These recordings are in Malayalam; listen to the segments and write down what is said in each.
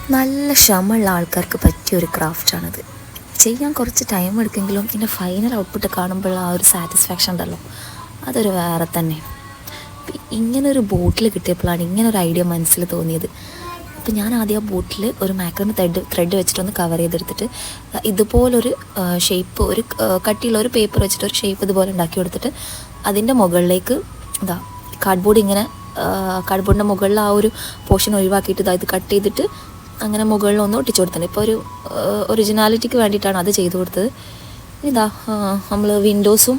നല്ല ക്ഷമയുള്ള ആൾക്കാർക്ക് പറ്റിയൊരു ക്രാഫ്റ്റാണിത്. ചെയ്യാൻ കുറച്ച് ടൈം എടുക്കെങ്കിലും ഇതിൻ്റെ ഫൈനൽ ഔട്ട്പുട്ട് കാണുമ്പോൾ ആ ഒരു സാറ്റിസ്ഫാക്ഷൻ ഉണ്ടല്ലോ, അതൊരു വേറെ തന്നെ. ഇങ്ങനൊരു ബോട്ടിൽ കിട്ടിയപ്പോഴാണ് ഇങ്ങനൊരു ഐഡിയ മനസ്സിൽ തോന്നിയത്. അപ്പോൾ ഞാൻ ആദ്യം ആ ബോട്ടിൽ ഒരു മാക്രോൺ ത്രെഡ് വെച്ചിട്ടൊന്ന് കവർ ചെയ്തെടുത്തിട്ട് ഇതുപോലൊരു ഷേപ്പ്, ഒരു കട്ടിയുള്ള ഒരു പേപ്പർ വെച്ചിട്ട് ഒരു ഷേപ്പ് ഇതുപോലെ ഉണ്ടാക്കി കൊടുത്തിട്ട് അതിൻ്റെ മുകളിലേക്ക് കാർഡ്ബോർഡിൻ്റെ മുകളിൽ ആ ഒരു പോർഷൻ ഒഴിവാക്കിയിട്ട് ഇത് കട്ട് ചെയ്തിട്ട് അങ്ങനെ മുകളിൽ ഒന്ന് ഒട്ടിച്ചു കൊടുത്തിട്ടുണ്ട്. ഇപ്പോൾ ഒരു ഒറിജിനാലിറ്റിക്ക് വേണ്ടിയിട്ടാണ് അത് ചെയ്തു കൊടുത്തത്. നമ്മൾ വിൻഡോസും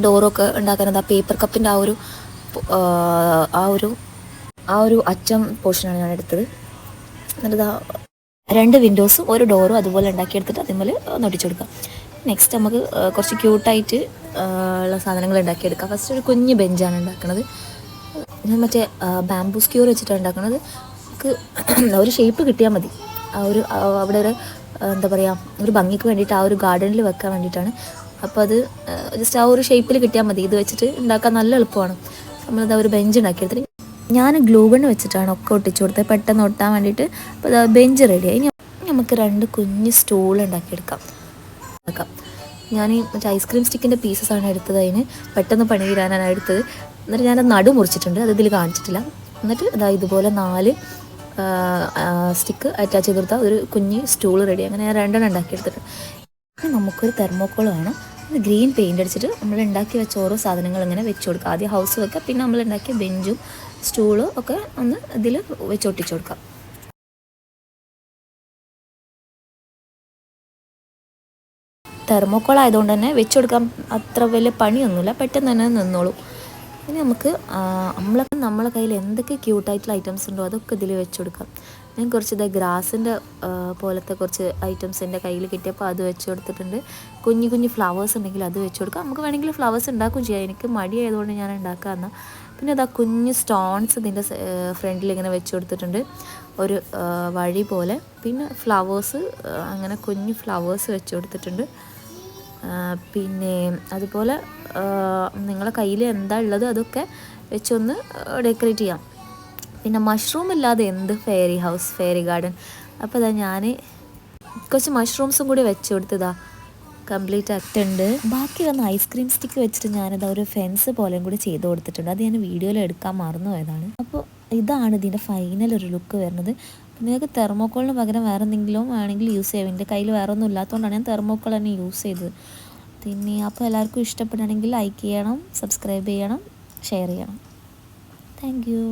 ഡോറൊക്കെ ഉണ്ടാക്കുന്നത് പേപ്പർ കപ്പിൻ്റെ ആ ഒരു അറ്റം പോർഷനാണ് ഞാൻ എടുത്തത്. എന്നിട്ട് 2 വിൻഡോസും ഒരു ഡോറും അതുപോലെ ഉണ്ടാക്കിയെടുത്തിട്ട് അതിന്മേൽ ഒന്ന് ഒട്ടിച്ചു കൊടുക്കാം. നെക്സ്റ്റ് നമുക്ക് കുറച്ച് ക്യൂട്ടായിട്ട് ഉള്ള സാധനങ്ങൾ ഉണ്ടാക്കിയെടുക്കാം. ഫസ്റ്റ് ഒരു കുഞ്ഞ് ബെഞ്ചാണ് ഉണ്ടാക്കുന്നത്. ഞാൻ മറ്റേ ബാംബൂ സ്ക്യൂർ വെച്ചിട്ടാണ് ഉണ്ടാക്കുന്നത്. നമുക്ക് ഒരു ഷേപ്പ് കിട്ടിയാൽ മതി. അവിടെ എന്താ പറയുക, ഒരു ഭംഗിക്ക് വേണ്ടിയിട്ട് ആ ഒരു ഗാർഡനിൽ വെക്കാൻ വേണ്ടിയിട്ടാണ്. അപ്പോൾ അത് ജസ്റ്റ് ആ ഒരു ഷേപ്പിൽ കിട്ടിയാൽ മതി. ഇത് വെച്ചിട്ട് ഉണ്ടാക്കാൻ നല്ല എളുപ്പമാണ്. നമ്മളിത് ഒരു ബെഞ്ച് ഉണ്ടാക്കിയെടുത്തിട്ട് ഞാൻ ഗ്ലൂ ഗൺ വെച്ചിട്ടാണ് ഒക്കെ ഒട്ടിച്ചു കൊടുത്തത്, പെട്ടെന്ന് ഒട്ടാൻ വേണ്ടിയിട്ട്. അപ്പോൾ അത് ബെഞ്ച് റെഡിയായി. നമുക്ക് 2 കുഞ്ഞ് സ്റ്റൂൾ ഉണ്ടാക്കിയെടുക്കാം. ഞാൻ മറ്റേ ഐസ്ക്രീം സ്റ്റിക്കിൻ്റെ പീസസാണ് എടുത്തത്. അതിന് പെട്ടെന്ന് പണി തീരാനാണ് എടുത്തത്. എന്നിട്ട് ഞാനത് നടു മുറിച്ചിട്ടുണ്ട്, അത് ഇതിൽ കാണിച്ചിട്ടില്ല. എന്നിട്ട് ഇതുപോലെ 4 സ്റ്റിക്ക് അറ്റാച്ച് ചെയ്ത് കൊടുത്താൽ ഒരു കുഞ്ഞ് സ്റ്റൂൾ റെഡി. അങ്ങനെ ഞാൻ 2 ഉണ്ടാക്കിയെടുത്തിട്ട് നമുക്കൊരു തെർമോക്കോൾ വേണം. അത് ഗ്രീൻ പെയിൻ്റ് അടിച്ചിട്ട് നമ്മൾ ഉണ്ടാക്കി വെച്ച ഓരോ സാധനങ്ങൾ ഇങ്ങനെ വെച്ച് കൊടുക്കുക. ആദ്യം ഹൗസ് വെക്കുക, പിന്നെ നമ്മൾ ഉണ്ടാക്കിയ ബെഞ്ചും സ്റ്റൂളും ഒക്കെ ഒന്ന് ഇതിൽ വെച്ച് ഒട്ടിച്ചു കൊടുക്കാം. തെർമോക്കോൾ ആയതുകൊണ്ട് തന്നെ വെച്ച് കൊടുക്കാൻ അത്ര വലിയ പണിയൊന്നുമില്ല, പെട്ടെന്ന് തന്നെ നിന്നോളൂ. ഇനി നമുക്ക് നമ്മളെ കയ്യിൽ എന്തൊക്കെ ക്യൂട്ടായിട്ടുള്ള ഐറ്റംസ് ഉണ്ടോ അതൊക്കെ ഇതിൽ വെച്ച് കൊടുക്കാം. ഞാൻ കുറച്ച് ഗ്രാസിൻ്റെ പോലത്തെ കുറച്ച് ഐറ്റംസ് എൻ്റെ കയ്യിൽ കിട്ടിയപ്പോൾ അത് വെച്ച് കൊടുത്തിട്ടുണ്ട്. കുഞ്ഞു ഫ്ലവേഴ്സ് ഉണ്ടെങ്കിൽ അത് വെച്ച് കൊടുക്കാം. നമുക്ക് വേണമെങ്കിൽ ഫ്ലവേഴ്സ് ഉണ്ടാക്കുകയും ചെയ്യാം. എനിക്ക് മടിയായതുകൊണ്ട് ഞാൻ ഉണ്ടാക്കാമെന്ന്. പിന്നെ കുഞ്ഞ് സ്റ്റോൺസ് ഇതിൻ്റെ ഫ്രണ്ടിൽ ഇങ്ങനെ വെച്ച് കൊടുത്തിട്ടുണ്ട്, ഒരു വഴി പോലെ. പിന്നെ ഫ്ലവേഴ്സ്, അങ്ങനെ കുഞ്ഞ് ഫ്ലവേഴ്സ് വെച്ച് കൊടുത്തിട്ടുണ്ട്. പിന്നെ അതുപോലെ നിങ്ങളെ കയ്യിൽ എന്താ ഉള്ളത് അതൊക്കെ വെച്ചൊന്ന് ഡെക്കറേറ്റ് ചെയ്യാം. പിന്നെ മഷ്റൂം ഇല്ലാതെ എന്ത് ഫെയറി ഗാർഡൻ. അപ്പോൾ ഞാൻ കുറച്ച് മഷ്റൂംസും കൂടി വെച്ച് കൊടുത്തതാ കംപ്ലീറ്റ് ആയിട്ടുണ്ട്. ബാക്കി വന്ന ഐസ്ക്രീം സ്റ്റിക്ക് വെച്ചിട്ട് ഞാനിത് ഒരു ഫെൻസ് പോലെയും കൂടി ചെയ്ത് കൊടുത്തിട്ടുണ്ട്. അത് ഞാൻ വീഡിയോയിൽ എടുക്കാൻ മറന്നു പോയതാണ്. അപ്പോൾ ഇതാണ് ഇതിൻ്റെ ഫൈനൽ ഒരു ലുക്ക് വരുന്നത്. നിങ്ങൾക്ക് തെർമോക്കോളിന് പകരം വേറെ എന്തെങ്കിലും വേണമെങ്കിൽ യൂസ് ചെയ്യാം. എൻ്റെ കയ്യിൽ വേറെ ഒന്നും ഇല്ലാത്തതുകൊണ്ടാണ് ഞാൻ തെർമോക്കോൾ തന്നെ യൂസ് ചെയ്തത്. പിന്നെ അപ്പോൾ എല്ലാവർക്കും ഇഷ്ടപ്പെടുകയാണെങ്കിൽ ലൈക്ക് ചെയ്യണം, സബ്സ്ക്രൈബ് ചെയ്യണം, ഷെയർ ചെയ്യണം. Thank you.